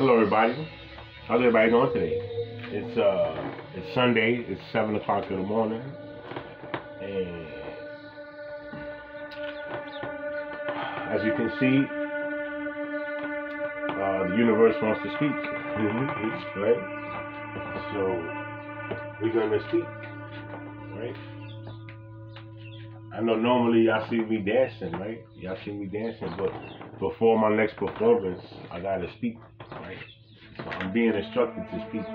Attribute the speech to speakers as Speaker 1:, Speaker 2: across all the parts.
Speaker 1: Hello, everybody. How's everybody doing today? It's Sunday. It's 7 o'clock in the morning, and as you can see, the universe wants to speak, right? So we're gonna speak, right? I know normally y'all see me dancing, right? Y'all see me dancing, but before my next performance, I gotta speak, right? So I'm being instructed to speak. So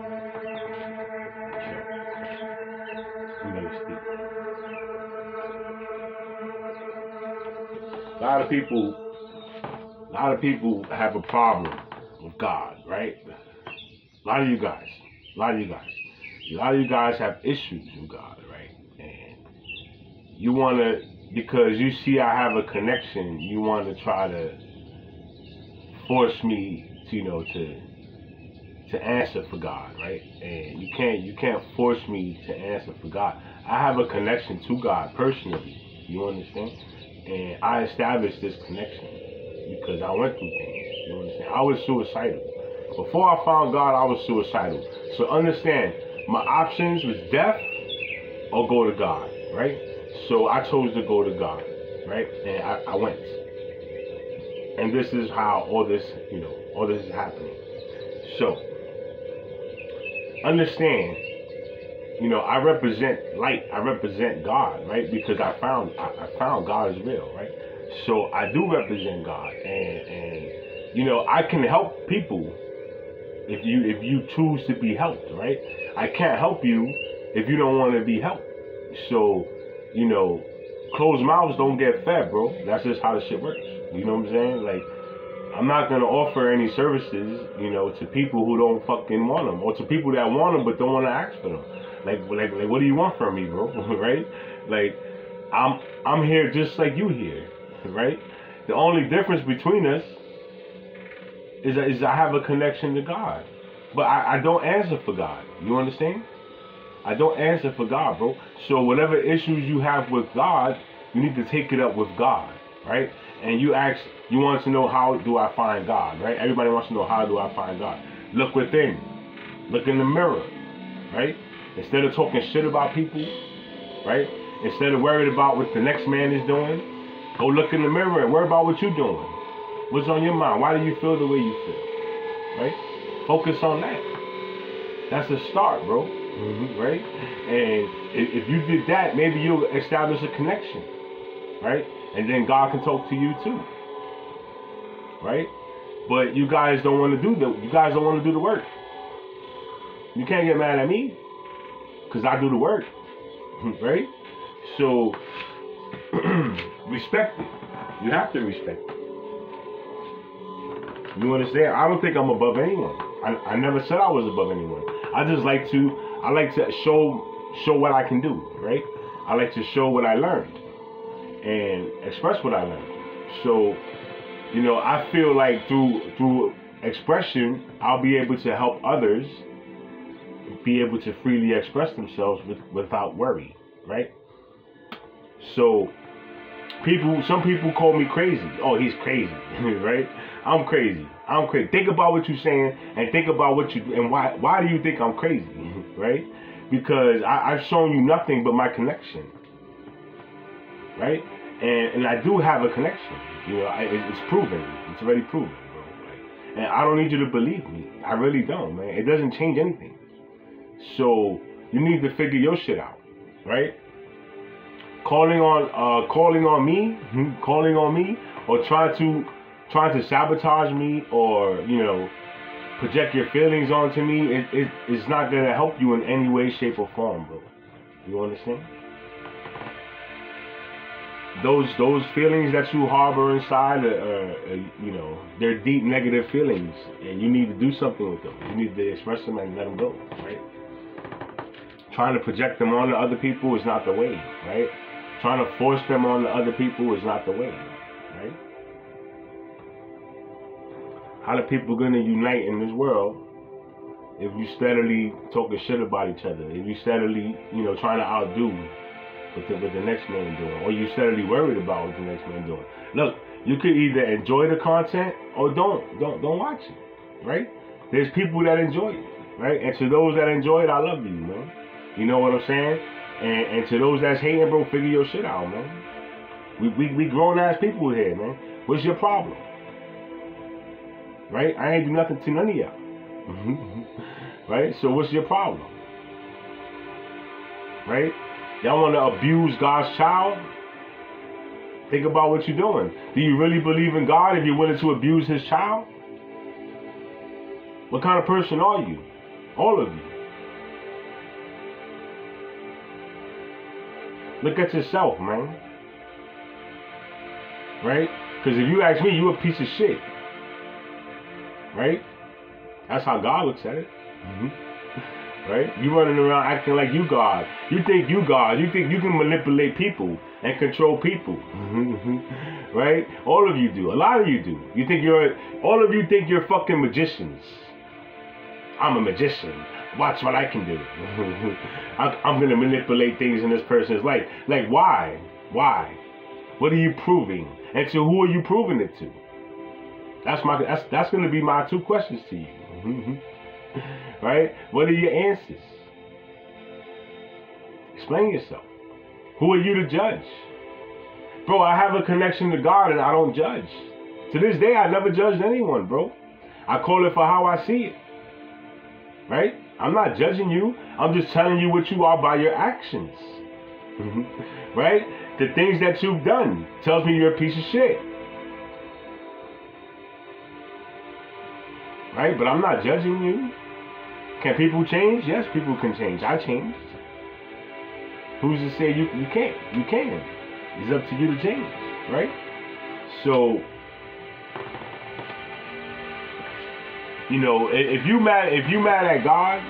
Speaker 1: I'm gonna speak. A lot of people have a problem with God, right? A lot of you guys, a lot of you guys have issues with God, right? And you wanna, because you see I have a connection, you want to try to force me to, to answer for God, right? And you can't force me to answer for God. I have a connection to God personally. You understand? And I established this connection because I went through things. You understand? I was suicidal. Before I found God, I was suicidal. So understand, my options was death or go to God, right? So I chose to go to God, right? And I went. And this is how all this is happening. So understand, I represent light. I represent God, right? Because I found God is real, right? So I do represent God, and I can help people if you choose to be helped, right? I can't help you if you don't want to be helped. So, closed mouths don't get fed, bro. That's just how the shit works. You know what I'm saying? Like, I'm not gonna offer any services, to people who don't fucking want them, or to people that want them but don't want to ask for them. Like, what do you want from me, bro? Right? Like, I'm here just like you here, right? The only difference between us is I have a connection to God, but I don't answer for God. You understand? I don't answer for God, bro. So whatever issues you have with God, you need to take it up with God, right? And you want to know, how do I find God, right? Everybody wants to know, how do I find God? Look within. Look in the mirror, right? Instead of talking shit about people, right? Instead of worried about what the next man is doing, go look in the mirror and worry about what you're doing. What's on your mind? Why do you feel the way you feel, right? Focus on that. That's a start, bro, right? And if you did that, maybe you'll establish a connection, right? And then God can talk to you too, right? But you guys don't want to do the work. You can't get mad at me because I do the work, right? So respect it. You have to respect it. You understand? I don't think I'm above anyone. I never said I was above anyone. I like to show what I can do, right? I like to show what I learned and express what I learned. So, I feel like through expression, I'll be able to help others be able to freely express themselves without worry, right? So some people call me crazy. Oh, he's crazy, right? I'm crazy. Think about what you're saying and think about why do you think I'm crazy, right? Because I've shown you nothing but my connection, right? And I do have a connection. It's proven. It's already proven, bro. And I don't need you to believe me. I really don't, man. It doesn't change anything. So you need to figure your shit out, right? Calling on me, or trying to sabotage me, or project your feelings onto me. It's not gonna help you in any way, shape, or form, bro. You understand? Those feelings that you harbor inside, they're deep negative feelings, and you need to do something with them. You need to express them and let them go, right? Trying to project them on to other people is not the way, right? Trying to force them on to other people is not the way, right? How are people going to unite in this world if you steadily talking shit about each other? If you steadily, trying to outdo what the next man doing, or you steadily worried about what the next man doing? Look, you could either enjoy the content or don't watch it, right? There's people that enjoy it, right? And to those that enjoy it, I love you, man. You know what I'm saying? And to those that's hating, bro, figure your shit out, man. We grown ass people here, man. What's your problem? Right? I ain't do nothing to none of y'all. Right? So what's your problem? Right? Y'all want to abuse God's child? Think about what you're doing. Do you really believe in God if you're willing to abuse his child? What kind of person are you? All of you. Look at yourself, man. Right? Because if you ask me, you a piece of shit. Right? That's how God looks at it. Right? You running around acting like you God. You think you God. You think you can manipulate people and control people. Right? All of you do. A lot of you do. All of you think you're fucking magicians. I'm a magician. Watch what I can do. I'm going to manipulate things in this person's life. Like, why? Why? What are you proving? And to who are you proving it to? That's going to be my two questions to you. Right? What are your answers? Explain yourself. Who are you to judge? Bro, I have a connection to God and I don't judge. To this day, I never judged anyone, bro. I call it for how I see it. Right? I'm not judging you. I'm just telling you what you are by your actions. Right? The things that you've done tells me you're a piece of shit. Right? But I'm not judging you. Can people change? Yes, people can change. I changed. Who's to say you can't? You can. It's up to you to change. Right? So, you know, if you mad at God,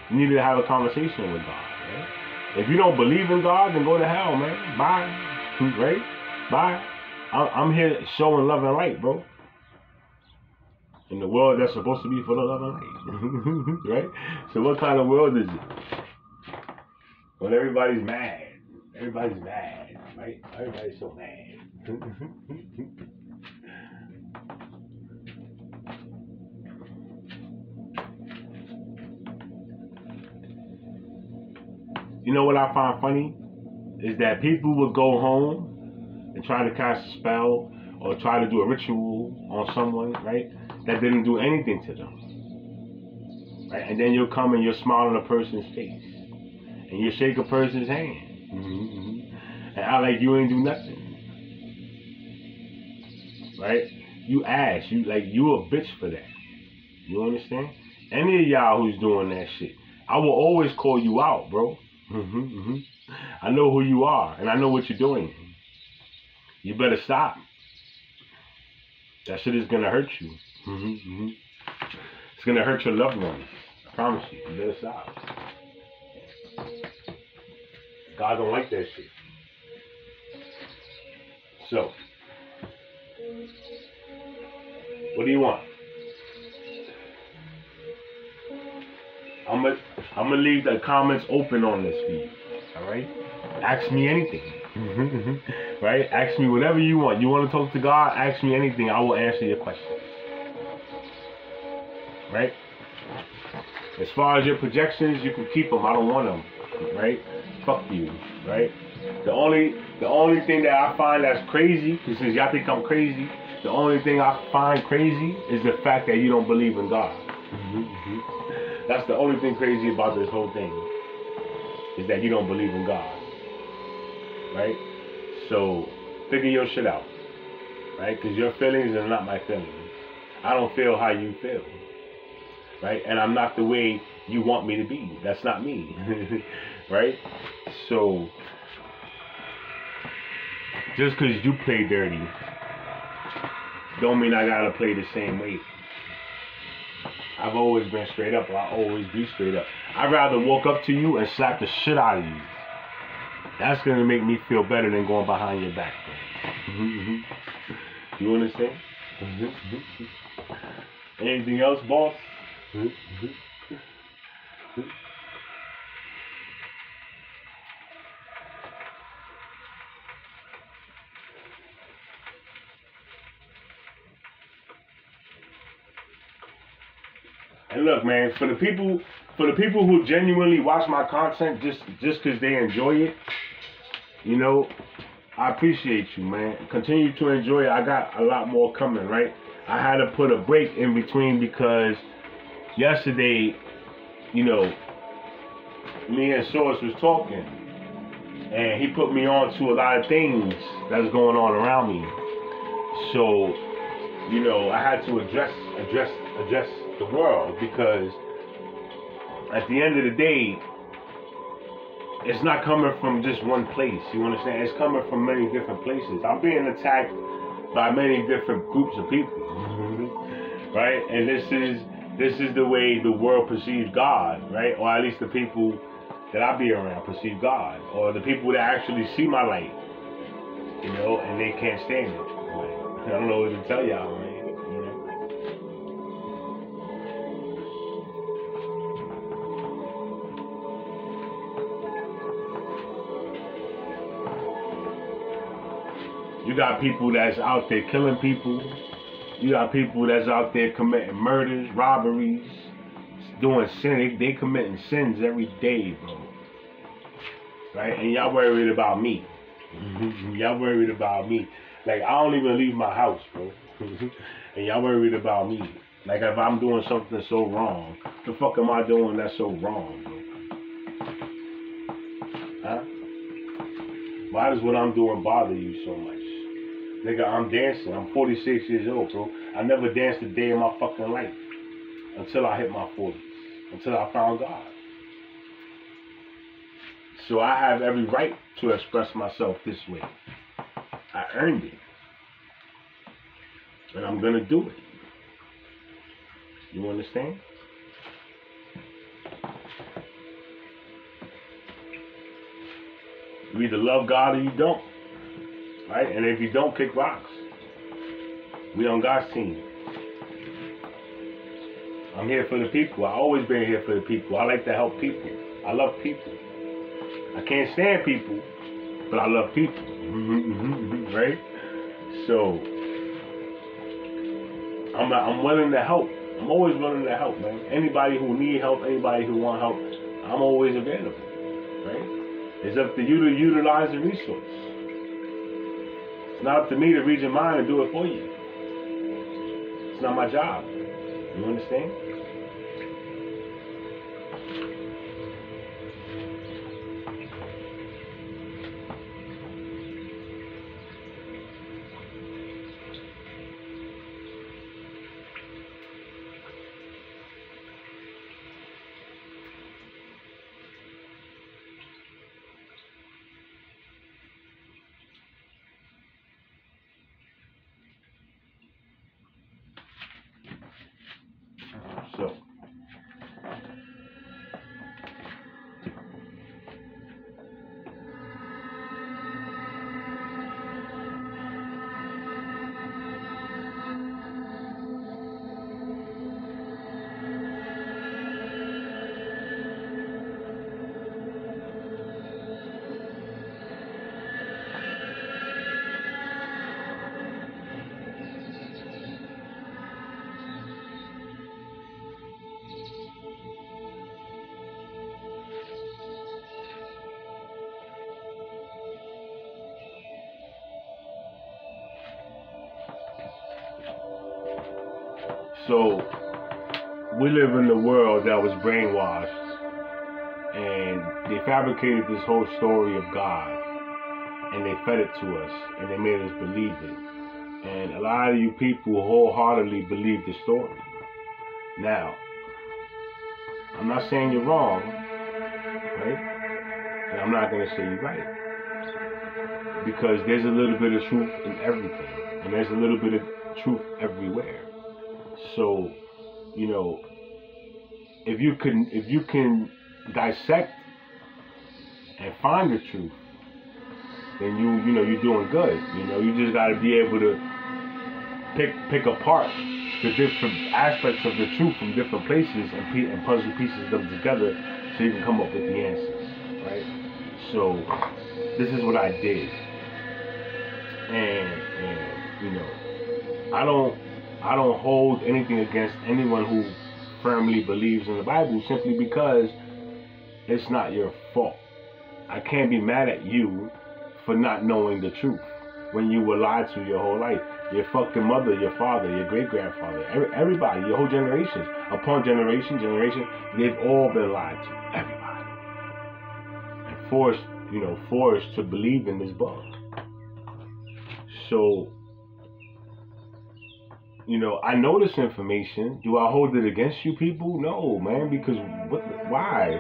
Speaker 1: you need to have a conversation with God. Right? If you don't believe in God, then go to hell, man. Bye. Right? Bye. I'm here showing love and light, bro. In the world that's supposed to be full of love and light. Right? So what kind of world is it? When everybody's mad. Everybody's mad. Right? Everybody's so mad. You know what I find funny? Is that people would go home and try to cast a spell or try to do a ritual on someone, right? That didn't do anything to them. Right? And then you'll come and you'll smile on a person's face. And you shake a person's hand. And act like you ain't do nothing. Right? You ass. You a bitch for that. You understand? Any of y'all who's doing that shit, I will always call you out, bro. I know who you are, and I know what you're doing. You better stop. That shit is gonna hurt you. It's gonna hurt your loved ones. I promise you. You better stop. God don't like that shit. So, what do you want? I'm gonna leave the comments open on this feed. All right? Ask me anything. Right? Ask me whatever you want. You want to talk to God? Ask me anything. I will answer your questions. Right? As far as your projections, you can keep them. I don't want them. Right? Fuck you. Right? The only thing that I find that's crazy, since y'all think I'm crazy, the only thing I find crazy is the fact that you don't believe in God. That's the only thing crazy about this whole thing, is that you don't believe in God. Right? So, figure your shit out. Right? Because your feelings are not my feelings. I don't feel how you feel. Right? And I'm not the way you want me to be. That's not me. Right? So, just because you play dirty, don't mean I gotta play the same way. I've always been straight up. I'll always be straight up. I'd rather walk up to you and slap the shit out of you. That's gonna make me feel better than going behind your back. You understand? Anything else, boss? And look, man, for the people who genuinely watch my content just because they enjoy it, you know, I appreciate you, man. Continue to enjoy it. I got a lot more coming, right? I had to put a break in between because yesterday, you know, me and Source was talking, and he put me on to a lot of things that's going on around me. So, you know, I had to address the world, because at the end of the day, it's not coming from just one place. You understand? It's coming from many different places. I'm being attacked by many different groups of people, right? And this is the way the world perceives God, right? Or at least the people that I be around perceive God, or the people that actually see my light, you know, and they can't stand it. Like, I don't know what to tell y'all, man. You know? You got people that's out there killing people. You got people that's out there committing murders, robberies, doing sin. They committing sins every day, bro. Right? And y'all worried about me. Y'all worried about me. Like, I don't even leave my house, bro. And y'all worried about me. Like, if I'm doing something so wrong, the fuck am I doing that's so wrong, bro? Huh? Why does what I'm doing bother you so much? Nigga, I'm dancing. I'm 46 years old, bro. I never danced a day in my fucking life until I hit my 40s, until I found God. So I have every right to express myself this way. I earned it. And I'm going to do it. You understand? You either love God or you don't. Right? And if you don't, kick rocks. We on God's team. I'm here for the people. I always been here for the people. I like to help people. I love people. I can't stand people, but I love people. Right? So I'm willing to help. I'm always willing to help, man. Anybody who need help, anybody who want help, I'm always available. Right? It's up to you to utilize the resource. It's not up to me to read your mind and do it for you. It's not my job. You understand? So, So, we live in a world that was brainwashed, and they fabricated this whole story of God, and they fed it to us, and they made us believe it. And a lot of you people wholeheartedly believe the story. Now, I'm not saying you're wrong, right? And I'm not going to say you're right. Because there's a little bit of truth in everything, and there's a little bit of truth everywhere. So, you know, if you can dissect and find the truth, then you know you're doing good. You know, you just got to be able to pick apart the different aspects of the truth from different places and puzzle pieces them together so you can come up with the answers, right? So this is what I did, and you know, I don't hold anything against anyone who firmly believes in the Bible simply because it's not your fault. I can't be mad at you for not knowing the truth when you were lied to your whole life. Your fucking mother, your father, your great-grandfather, everybody, your whole generation, upon generation, they've all been lied to. Everybody. And forced to believe in this book. So, I know this information. Do I hold it against you people? No, man, because why?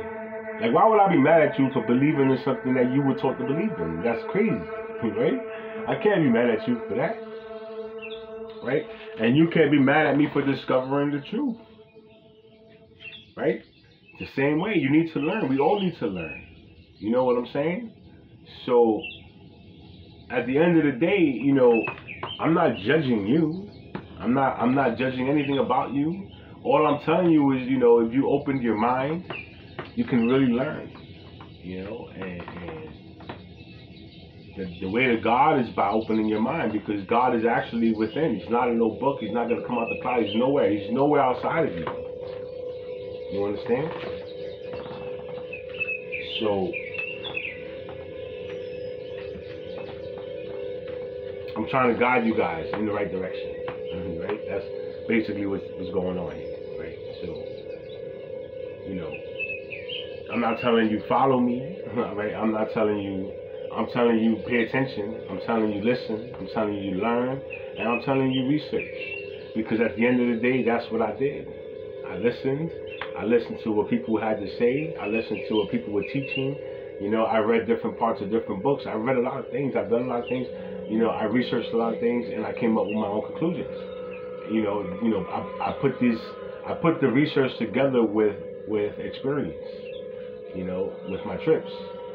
Speaker 1: Like, why would I be mad at you for believing in something that you were taught to believe in? That's crazy, right? I can't be mad at you for that, right? And you can't be mad at me for discovering the truth, right? The same way, you need to learn. We all need to learn. You know what I'm saying? So, at the end of the day, I'm not judging you. I'm not judging anything about you. All I'm telling you is, if you opened your mind, you can really learn, and the way to God is by opening your mind, because God is actually within. He's not in no book. He's not going to come out the cloud. He's nowhere. He's nowhere outside of you. You understand? So, I'm trying to guide you guys in the right direction, right? That's basically what's going on here, right? So, I'm not telling you follow me, right? I'm telling you pay attention. I'm telling you listen. I'm telling you learn. And I'm telling you research. Because at the end of the day, that's what I did. I listened. I listened to what people had to say. I listened to what people were teaching. I read different parts of different books. I read a lot of things. I've done a lot of things. I researched a lot of things, and I came up with my own conclusions. I put the research together with experience. With my trips.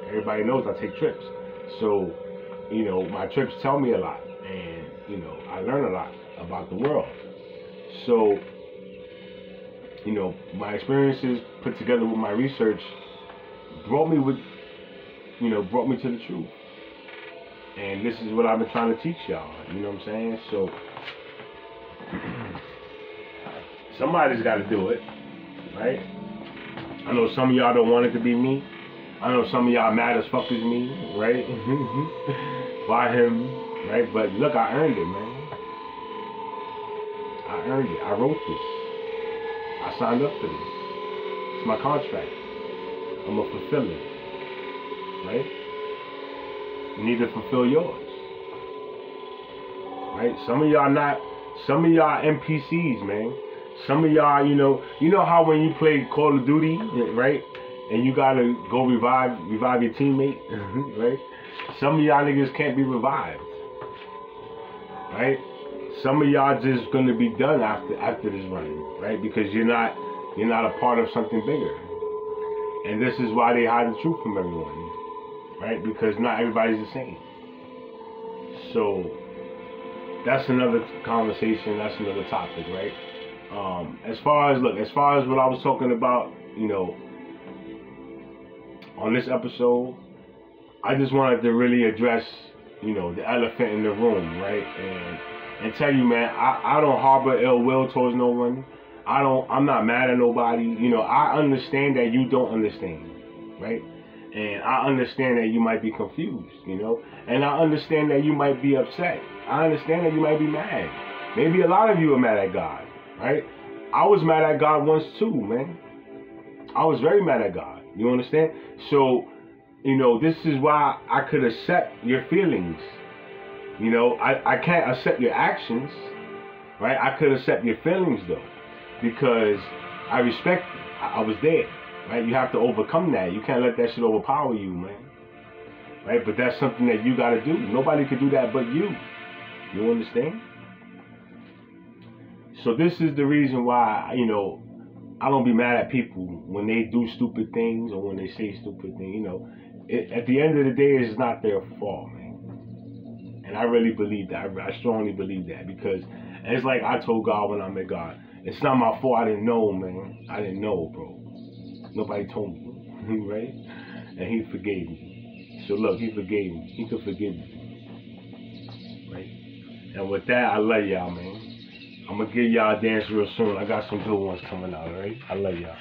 Speaker 1: Everybody knows I take trips. So, my trips tell me a lot, and, I learn a lot about the world. So, my experiences put together with my research brought me to the truth. And this is what I've been trying to teach y'all. You know what I'm saying? So, somebody's got to do it, right? I know some of y'all don't want it to be me. I know some of y'all mad as fuck as me, right? By him, right? But look, I earned it, man. I earned it. I wrote this. I signed up for this. It's my contract. I'm going to fulfill it, right? You need to fulfill yours, right? Some of y'all NPCs, man. Some of y'all, you know how when you play Call of Duty, right? And you gotta go revive your teammate, right? Some of y'all niggas can't be revived, right? Some of y'all just gonna be done after this run, right? Because you're not a part of something bigger. And this is why they hide the truth from everyone, right? Because not everybody's the same. So that's another conversation. That's another topic, right? As far as what I was talking about, on this episode, I just wanted to really address, the elephant in the room, right? And tell you, man, I don't harbor ill will towards no one. I'm not mad at nobody. I understand that you don't understand, right? And I understand that you might be confused, and I understand that you might be upset. I understand that you might be mad. Maybe a lot of you are mad at God, right? I was mad at God once too, man. I was very mad at God. You understand? So, this is why I could accept your feelings. I can't accept your actions, right? I could accept your feelings though, because I respect you. I was there, right? You have to overcome that. You can't let that shit overpower you, man. Right? But that's something that you gotta do. Nobody could do that but you. You understand? So this is the reason why, I don't be mad at people when they do stupid things or when they say stupid things. At the end of the day, it's not their fault, man. And I really believe that. I strongly believe that, because it's like I told God when I met God, it's not my fault. I didn't know, man. I didn't know, bro. Nobody told me, right? And he forgave me. So look, he forgave me. He could forgive me, right? And with that, I love y'all, man. I'm gonna give y'all a dance real soon. I got some good ones coming out, alright? I love y'all.